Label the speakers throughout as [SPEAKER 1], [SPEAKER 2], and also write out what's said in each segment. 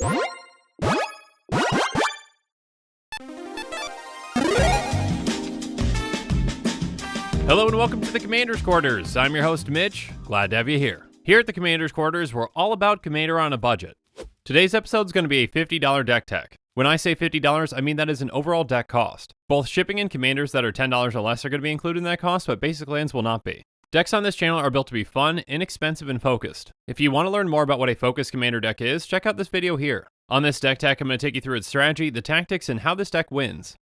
[SPEAKER 1] Hello and welcome to the Commander's Quarters. I'm your host, Mitch. Glad to have you here. Here at the Commander's Quarters, we're all about Commander on a budget. Today's episode is going to be a $50 deck tech. When I say $50, I mean that is an overall deck cost. Both shipping and commanders that are $10 or less are going to be included in that cost, but basic lands will not be. Decks on this channel are built to be fun, inexpensive, and focused. If you want to learn more about what a focused commander deck is, check out this video here. On this deck tech, I'm going to take you through its strategy, the tactics, and how this deck wins.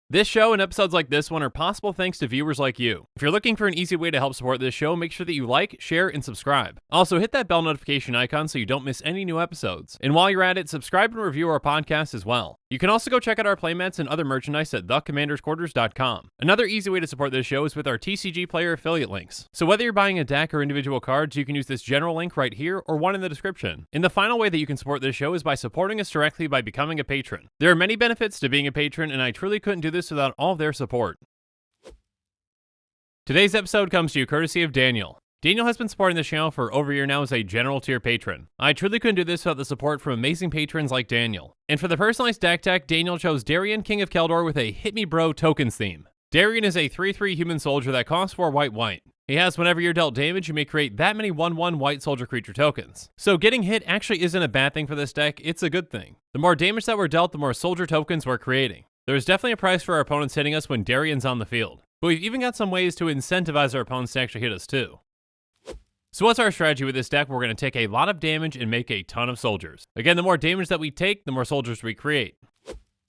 [SPEAKER 1] This show and episodes like this one are possible thanks to viewers like you. If you're looking for an easy way to help support this show, make sure that you like, share, and subscribe. Also, hit that bell notification icon so you don't miss any new episodes. And while you're at it, subscribe and review our podcast as well. You can also go check out our playmats and other merchandise at thecommandersquarters.com. Another easy way to support this show is with our TCG player affiliate links. So whether you're buying a deck or individual cards, you can use this general link right here or one in the description. And the final way that you can support this show is by supporting us directly by becoming a patron. There are many benefits to being a patron, and I truly couldn't do this without all of their support. Today's episode comes to you courtesy of Daniel. Daniel has been supporting this channel for over a year now as a general tier patron. I truly couldn't do this without the support from amazing patrons like Daniel. And for the personalized deck tech, Daniel chose Darian, King of Keldor with a Hit Me Bro tokens theme. Darian is a 3/3 human soldier that costs 4 white. He has whenever you're dealt damage, you may create that many 1/1 white soldier creature tokens. So getting hit actually isn't a bad thing for this deck, it's a good thing. The more damage that we're dealt, the more soldier tokens we're creating. There's definitely a price for our opponents hitting us when Darian's on the field. But we've even got some ways to incentivize our opponents to actually hit us too. So what's our strategy with this deck? We're going to take a lot of damage and make a ton of soldiers. Again, the more damage that we take, the more soldiers we create.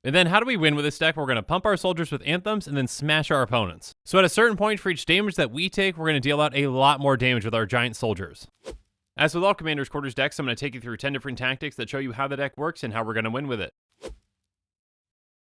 [SPEAKER 1] And then how do we win with this deck? We're going to pump our soldiers with anthems and then smash our opponents. So at a certain point for each damage that we take, we're going to deal out a lot more damage with our giant soldiers. As with all Commander's Quarters decks, I'm going to take you through 10 different tactics that show you how the deck works and how we're going to win with it.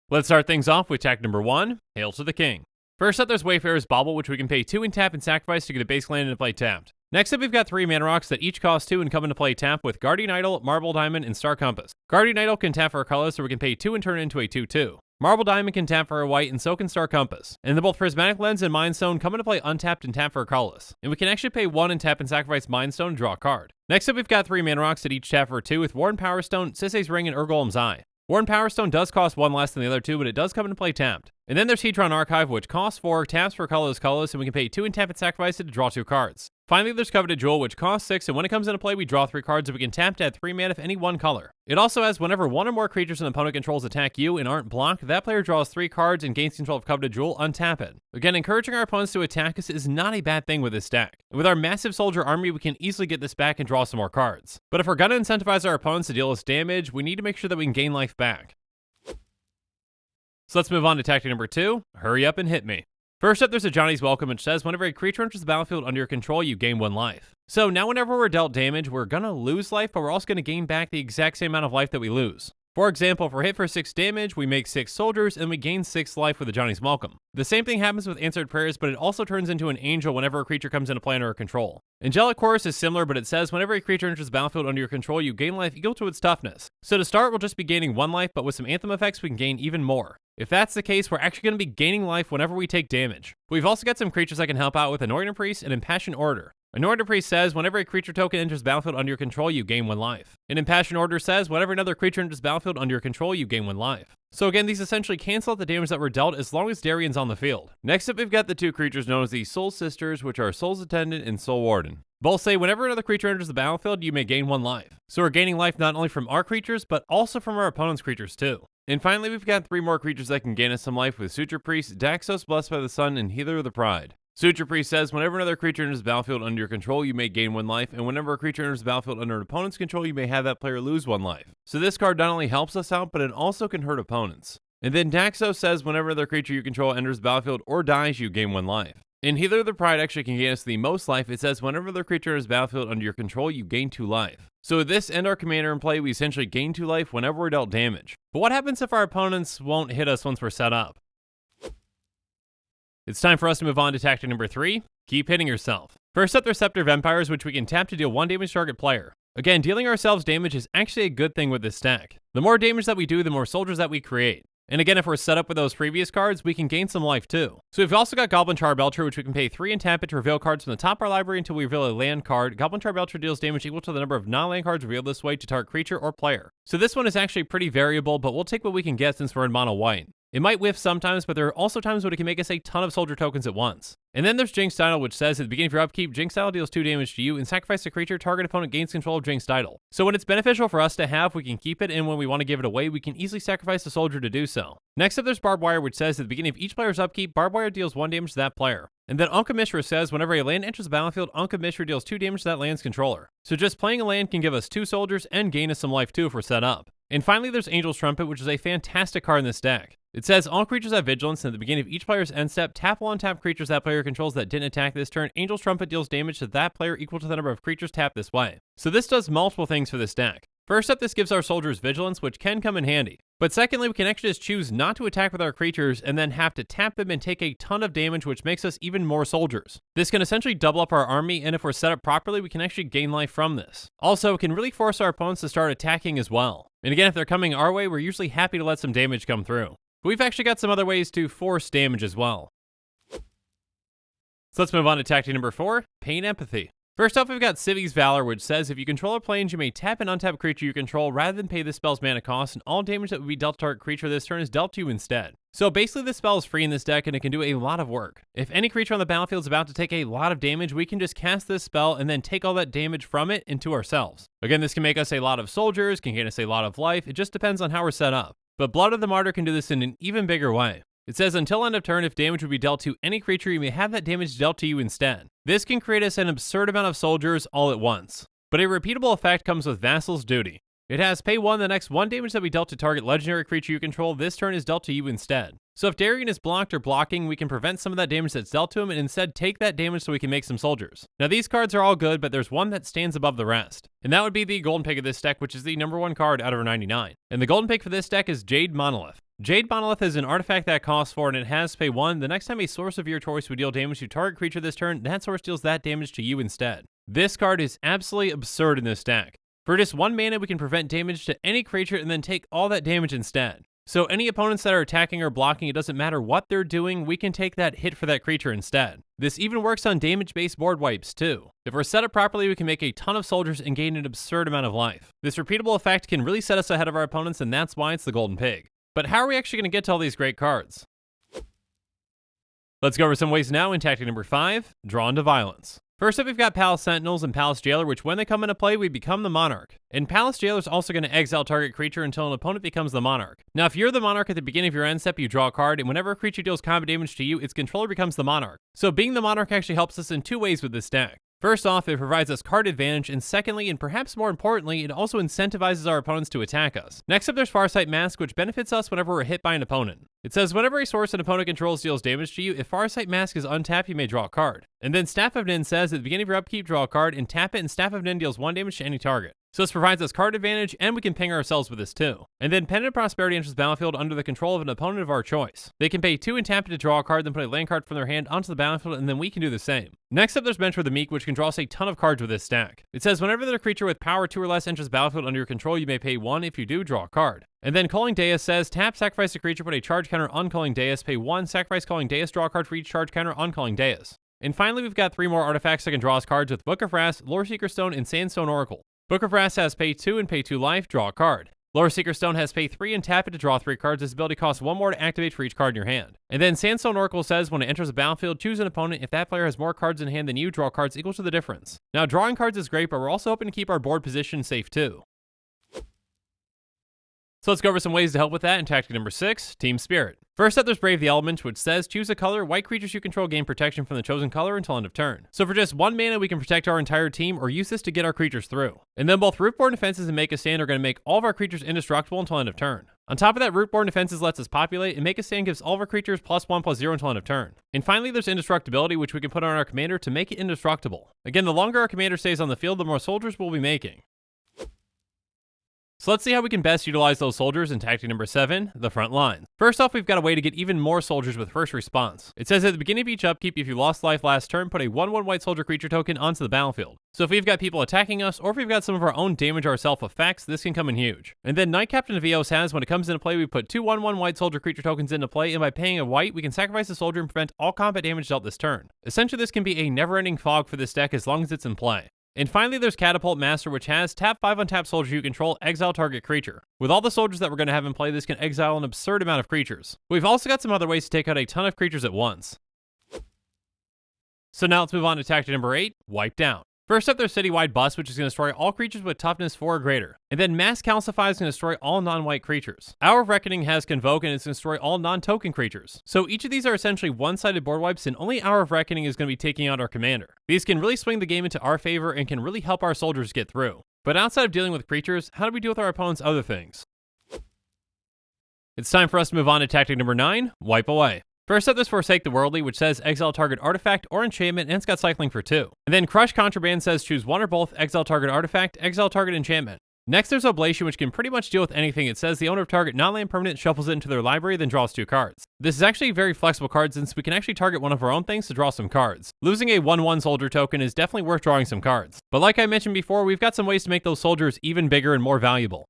[SPEAKER 1] Let's start things off with tack number 1, Hail to the King. First up, there's Wayfarer's Bauble, which we can pay 2 and tap and sacrifice to get a base land into play tapped. Next up, we've got 3 mana rocks that each cost 2 and come into play tap with Guardian Idol, Marble Diamond, and Star Compass. Guardian Idol can tap for a color, so we can pay 2 and turn it into a 2/2. Marble Diamond can tap for a white, and so can Star Compass. And then both Prismatic Lens and Mind Stone come into play untapped and tap for a colorless. And we can actually pay 1 and tap and sacrifice Mind Stone to draw a card. Next up, we've got 3 mana rocks that each tap for 2 with Worn Power Stone, Sisay's Ring, and Urgolem's Eye. Worn Power Stone does cost 1 less than the other 2, but it does come into play tapped. And then there's Hedron Archive, which costs 4, taps for colorless, and we can pay 2 and tap and sacrifice it to draw 2 cards. Finally, there's Coveted Jewel, which costs 6, and when it comes into play, we draw 3 cards, and we can tap to add 3 mana of any one color. It also has whenever 1 or more creatures an opponent controls attack you and aren't blocked, that player draws 3 cards and gains control of Coveted Jewel, untap it. Again, encouraging our opponents to attack us is not a bad thing with this deck. And with our massive soldier army, we can easily get this back and draw some more cards. But if we're gonna incentivize our opponents to deal us damage, we need to make sure that we can gain life back. So let's move on to tactic number 2, Hurry Up and Hit Me. First up, there's a Johnny's Welcome, which says whenever a creature enters the battlefield under your control, you gain 1 life. So now whenever we're dealt damage, we're gonna lose life, but we're also gonna gain back the exact same amount of life that we lose. For example, if we're hit for 6 damage, we make 6 soldiers, and we gain 6 life with a Johnny's Welcome. The same thing happens with Answered Prayers, but it also turns into an angel whenever a creature comes into play under our control. Angelic Chorus is similar, but it says whenever a creature enters the battlefield under your control, you gain life equal to its toughness. So to start, we'll just be gaining 1 life, but with some Anthem effects, we can gain even more. If that's the case, we're actually going to be gaining life whenever we take damage. We've also got some creatures that can help out with Anointed Priest and Impassioned Order. Anointed Priest says whenever a creature token enters the battlefield under your control, you gain 1 life. And Impassioned Order says whenever another creature enters the battlefield under your control, you gain 1 life. So again, these essentially cancel out the damage that we're dealt as long as Darian's on the field. Next up, we've got the 2 creatures known as the Soul Sisters, which are Soul's Attendant and Soul Warden. Both say whenever another creature enters the battlefield, you may gain 1 life. So we're gaining life not only from our creatures, but also from our opponent's creatures too. And finally, we've got 3 more creatures that can gain us some life with Suture Priest, Daxos, Blessed by the Sun, and Healer of the Pride. Suture Priest says whenever another creature enters the battlefield under your control, you may gain 1 life, and whenever a creature enters the battlefield under an opponent's control, you may have that player lose 1 life. So this card not only helps us out, but it also can hurt opponents. And then Daxos says whenever another creature you control enters the battlefield or dies, you gain 1 life. And Healer of the Pride actually can gain us the most life. It says whenever the creature is battlefield under your control, you gain 2 life. So with this and our commander in play, we essentially gain 2 life whenever we're dealt damage. But what happens if our opponents won't hit us once we're set up? It's time for us to move on to tactic number 3, keep hitting yourself. First up, there's Scepter Vampires, which we can tap to deal 1 damage to target player. Again, dealing ourselves damage is actually a good thing with this deck. The more damage that we do, the more soldiers that we create. And again, if we're set up with those previous cards, we can gain some life too. So we've also got Goblin Charbelcher, which we can pay 3 and tap it to reveal cards from the top of our library until we reveal a land card. Goblin Charbelcher deals damage equal to the number of non-land cards revealed this way to target creature or player. So this one is actually pretty variable, but we'll take what we can get since we're in mono white. It might whiff sometimes, but there are also times when it can make us a ton of soldier tokens at once. And then there's Jinxed Idol, which says at the beginning of your upkeep, Jinxed Idol deals 2 damage to you and sacrifice a creature, target opponent gains control of Jinxed Idol. So when it's beneficial for us to have, we can keep it, and when we want to give it away, we can easily sacrifice a soldier to do so. Next up, there's Barbed Wire, which says at the beginning of each player's upkeep, Barbed Wire deals 1 damage to that player. And then Ankh of Mishra says whenever a land enters the battlefield, Ankh of Mishra deals 2 damage to that land's controller. So just playing a land can give us 2 soldiers and gain us some life too if we're set up. And finally, there's Angel's Trumpet, which is a fantastic card in this deck. It says all creatures have vigilance, and at the beginning of each player's end step, tap all untap creatures that player controls that didn't attack this turn. Angel's Trumpet deals damage to that player equal to the number of creatures tapped this way. So this does multiple things for this deck. First up, this gives our soldiers vigilance, which can come in handy. But secondly, we can actually just choose not to attack with our creatures and then have to tap them and take a ton of damage, which makes us even more soldiers. This can essentially double up our army, and if we're set up properly, we can actually gain life from this. Also, it can really force our opponents to start attacking as well. And again, if they're coming our way, we're usually happy to let some damage come through. But we've actually got some other ways to force damage as well. So let's move on to tactic number 4, Pain Empathy. First off, we've got Civi's Valor, which says if you control a planes, you may tap an untapped creature you control rather than pay the spell's mana cost, and all damage that would be dealt to target creature this turn is dealt to you instead. So basically, this spell is free in this deck, and it can do a lot of work. If any creature on the battlefield is about to take a lot of damage, we can just cast this spell and then take all that damage from it into ourselves. Again, this can make us a lot of soldiers, can gain us a lot of life, it just depends on how we're set up. But Blood of the Martyr can do this in an even bigger way. It says until end of turn, if damage would be dealt to any creature, you may have that damage dealt to you instead. This can create us an absurd amount of soldiers all at once. But a repeatable effect comes with Vassal's Duty. It has pay 1, the next 1 damage that we dealt to target legendary creature you control, this turn is dealt to you instead. So if Darian is blocked or blocking, we can prevent some of that damage that's dealt to him and instead take that damage so we can make some soldiers. Now these cards are all good, but there's one that stands above the rest. And that would be the golden pick of this deck, which is the number 1 card out of our 99. And the golden pick for this deck is Jade Monolith. Jade Monolith is an artifact that costs 4 and it has pay 1. The next time a source of your choice would deal damage to target creature this turn, that source deals that damage to you instead. This card is absolutely absurd in this deck. For just 1 mana, we can prevent damage to any creature and then take all that damage instead. So any opponents that are attacking or blocking, it doesn't matter what they're doing, we can take that hit for that creature instead. This even works on damage-based board wipes too. If we're set up properly, we can make a ton of soldiers and gain an absurd amount of life. This repeatable effect can really set us ahead of our opponents, and that's why it's the Golden Pig. But how are we actually going to get to all these great cards? Let's go over some ways now in tactic number 5, Drawn to Violence. First up, we've got Palace Sentinels and Palace Jailer, which when they come into play, we become the Monarch. And Palace Jailer is also going to exile target creature until an opponent becomes the Monarch. Now, if you're the Monarch at the beginning of your end step, you draw a card, and whenever a creature deals combat damage to you, its controller becomes the Monarch. So being the Monarch actually helps us in 2 ways with this deck. First off, it provides us card advantage, and secondly, and perhaps more importantly, it also incentivizes our opponents to attack us. Next up, there's Farsight Mask, which benefits us whenever we're hit by an opponent. It says whenever a source an opponent controls deals damage to you, if Farsight Mask is untapped, you may draw a card. And then Staff of Nin says at the beginning of your upkeep, draw a card and tap it, and Staff of Nin deals 1 damage to any target. So this provides us card advantage, and we can ping ourselves with this too. And then Pendant Prosperity enters the battlefield under the control of an opponent of our choice. They can pay 2 and tap it to draw a card, then put a land card from their hand onto the battlefield, and then we can do the same. Next up, there's Mentor the Meek, which can draw us a ton of cards with this stack. It says whenever there's a creature with power 2 or less enters the battlefield under your control, you may pay 1. If you do, draw a card. And then Calling Deus says tap, sacrifice a creature, put a charge counter on Calling Deus, pay 1, sacrifice Calling Deus, draw a card for each charge counter on Calling Deus. And finally, we've got 3 more artifacts that can draw us cards with Book of Wrath, Loreseeker Stone, and Sandstone Oracle. Book of Wrath has pay 2 and pay 2 life, draw a card. Loreseeker Stone has pay 3 and tap it to draw 3 cards. This ability costs 1 more to activate for each card in your hand. And then Sandstone Oracle says when it enters the battlefield, choose an opponent. If that player has more cards in hand than you, draw cards equal to the difference. Now, drawing cards is great, but we're also hoping to keep our board position safe too. So let's go over some ways to help with that in tactic number 6, Team Spirit. First up, there's Brave the Element, which says choose a color. White creatures you control gain protection from the chosen color until end of turn. So for just 1 mana, we can protect our entire team or use this to get our creatures through. And then both Rootborn Defenses and Make a Stand are going to make all of our creatures indestructible until end of turn. On top of that, Rootborn Defenses lets us populate, and Make a Stand gives all of our creatures +1/+0 until end of turn. And finally, there's Indestructibility, which we can put on our commander to make it indestructible. Again, the longer our commander stays on the field, the more soldiers we'll be making. So let's see how we can best utilize those soldiers in tactic number 7, the front lines. First off, we've got a way to get even more soldiers with first response. It says at the beginning of each upkeep, if you lost life last turn, put a 1/1 white soldier creature token onto the battlefield. So if we've got people attacking us, or if we've got some of our own damage ourself effects, this can come in huge. And then Knight Captain of Eos has, when it comes into play, we put 2 1/1 white soldier creature tokens into play, and by paying a white, we can sacrifice a soldier and prevent all combat damage dealt this turn. Essentially, this can be a never-ending fog for this deck as long as it's in play. And finally, there's Catapult Master, which has tap 5 untap soldier you control, exile target creature. With all the soldiers that we're going to have in play, this can exile an absurd amount of creatures. We've also got some other ways to take out a ton of creatures at once. So now let's move on to tactic number 8, Wipe Down. First up, there's Citywide Bust, which is going to destroy all creatures with toughness 4 or greater. And then Mass Calcify is going to destroy all non-white creatures. Hour of Reckoning has Convoke, and it's going to destroy all non-token creatures. So each of these are essentially one-sided board wipes, and only Hour of Reckoning is going to be taking out our commander. These can really swing the game into our favor and can really help our soldiers get through. But outside of dealing with creatures, how do we deal with our opponent's other things? It's time for us to move on to tactic number 9, Wipe Away. First up, there's Forsake the Worldly, which says exile target artifact or enchantment, and it's got cycling for 2. And then Crush Contraband says choose one or both, exile target artifact, exile target enchantment. Next, there's Oblation, which can pretty much deal with anything. It says the owner of target non-land permanent shuffles it into their library, then draws 2 cards. This is actually a very flexible card since we can actually target one of our own things to draw some cards. Losing a 1/1 soldier token is definitely worth drawing some cards. But like I mentioned before, we've got some ways to make those soldiers even bigger and more valuable.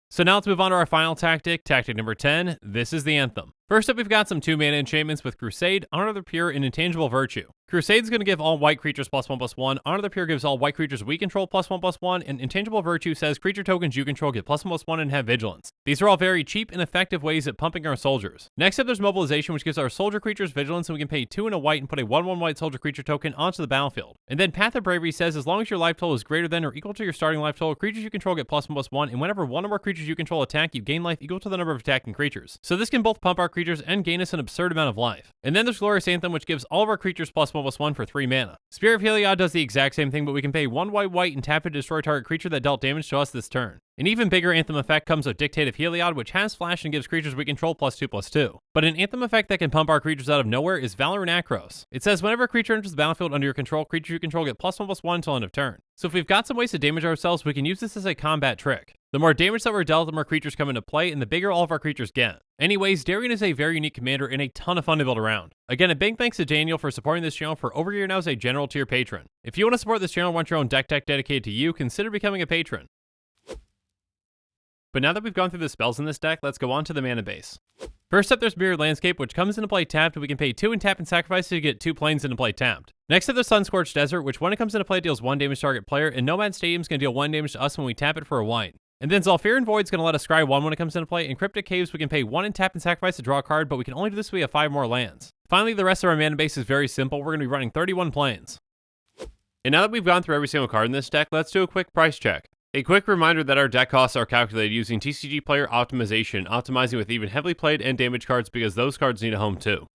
[SPEAKER 1] So now let's move on to our final tactic, tactic number 10, this is the Anthem. First up, we've got some 2-mana enchantments with Crusade, Honor the Pure, and Intangible Virtue. Crusade's going to give all white creatures +1/+1, Honor the Pure gives all white creatures we control +1/+1, and Intangible Virtue says creature tokens you control get +1/+1 and have Vigilance. These are all very cheap and effective ways at pumping our soldiers. Next up, there's Mobilization, which gives our soldier creatures Vigilance, and we can pay 2 and a white and put a 1/1 white soldier creature token onto the battlefield. And then Path of Bravery says as long as your life total is greater than or equal to your starting life total, creatures you control get +1/+1, and whenever one or more creatures you control attack, you gain life equal to the number of attacking creatures. So this can both pump our creatures and gain us an absurd amount of life. And then there's Glorious Anthem, which gives all of our creatures +1/+1 for 3 mana. Spirit of Heliod does the exact same thing, but we can pay 1 white and tap it to destroy target creature that dealt damage to us this turn. An even bigger Anthem effect comes with Dictate of Heliod, which has flash and gives creatures we control +2/+2. But an Anthem effect that can pump our creatures out of nowhere is Valor and Akros. It says whenever a creature enters the battlefield under your control, creatures you control get +1/+1 until end of turn. So if we've got some ways to damage ourselves, we can use this as a combat trick. The more damage that we're dealt, the more creatures come into play, and the bigger all of our creatures get. Anyways, Darion is a very unique commander and a ton of fun to build around. Again, a big thanks to Daniel for supporting this channel for over a year now as a general tier patron. If you want to support this channel and want your own deck dedicated to you, consider becoming a patron. But now that we've gone through the spells in this deck, let's go on to the mana base. First up, there's Mirrored Landscape, which comes into play tapped, and we can pay 2 and tap and sacrifice to get 2 planes into play tapped. Next up, there's Sunscorched Desert, which when it comes into play deals 1 damage to target player, and Nomad Stadium's going to deal 1 damage to us when we tap it for a white. And then Zalfirin Void's going to let us scry 1 when it comes into play, and Cryptic Caves we can pay 1 and tap and sacrifice to draw a card, but we can only do this if we have 5 more lands. Finally, the rest of our mana base is very simple. We're going to be running 31 planes. And now that we've gone through every single card in this deck, let's do a quick price check. A quick reminder that our deck costs are calculated using TCG Player Optimization, optimizing with even heavily played and damaged cards because those cards need a home too.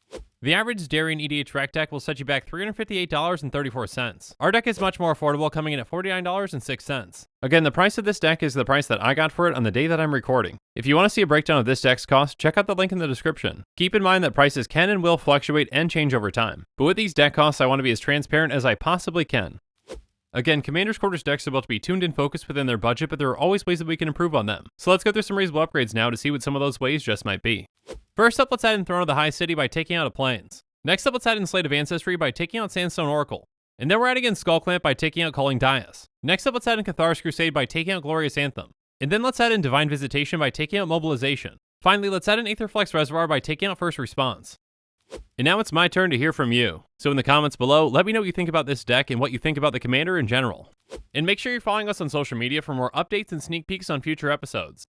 [SPEAKER 1] The average Darion EDHREC deck will set you back $358.34. Our deck is much more affordable, coming in at $49.06. Again, the price of this deck is the price that I got for it on the day that I'm recording. If you want to see a breakdown of this deck's cost, check out the link in the description. Keep in mind that prices can and will fluctuate and change over time. But with these deck costs, I want to be as transparent as I possibly can. Again, Commander's Quarters decks are about to be tuned and focused within their budget, but there are always ways that we can improve on them. So let's go through some reasonable upgrades now to see what some of those ways just might be. First up, let's add in Throne of the High City by taking out a Plains. Next up, let's add in Slate of Ancestry by taking out Sandstone Oracle. And then we're adding in Skullclamp by taking out Calling Dais. Next up, let's add in Cathar's Crusade by taking out Glorious Anthem. And then let's add in Divine Visitation by taking out Mobilization. Finally, let's add in Aetherflux Reservoir by taking out First Response. And now it's my turn to hear from you. So in the comments below, let me know what you think about this deck and what you think about the commander in general. And make sure you're following us on social media for more updates and sneak peeks on future episodes.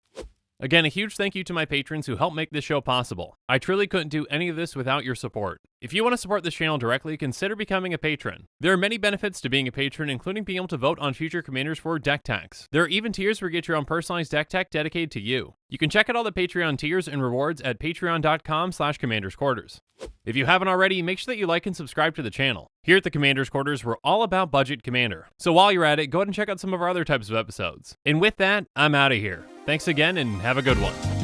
[SPEAKER 1] Again, a huge thank you to my patrons who help make this show possible. I truly couldn't do any of this without your support. If you want to support this channel directly, consider becoming a patron. There are many benefits to being a patron, including being able to vote on future commanders for deck tags. There are even tiers where you get your own personalized deck tag dedicated to you. You can check out all the Patreon tiers and rewards at patreon.com/commandersquarters. If you haven't already, make sure that you like and subscribe to the channel. Here at the Commander's Quarters, we're all about budget commander. So while you're at it, go ahead and check out some of our other types of episodes. And with that, I'm out of here. Thanks again and have a good one.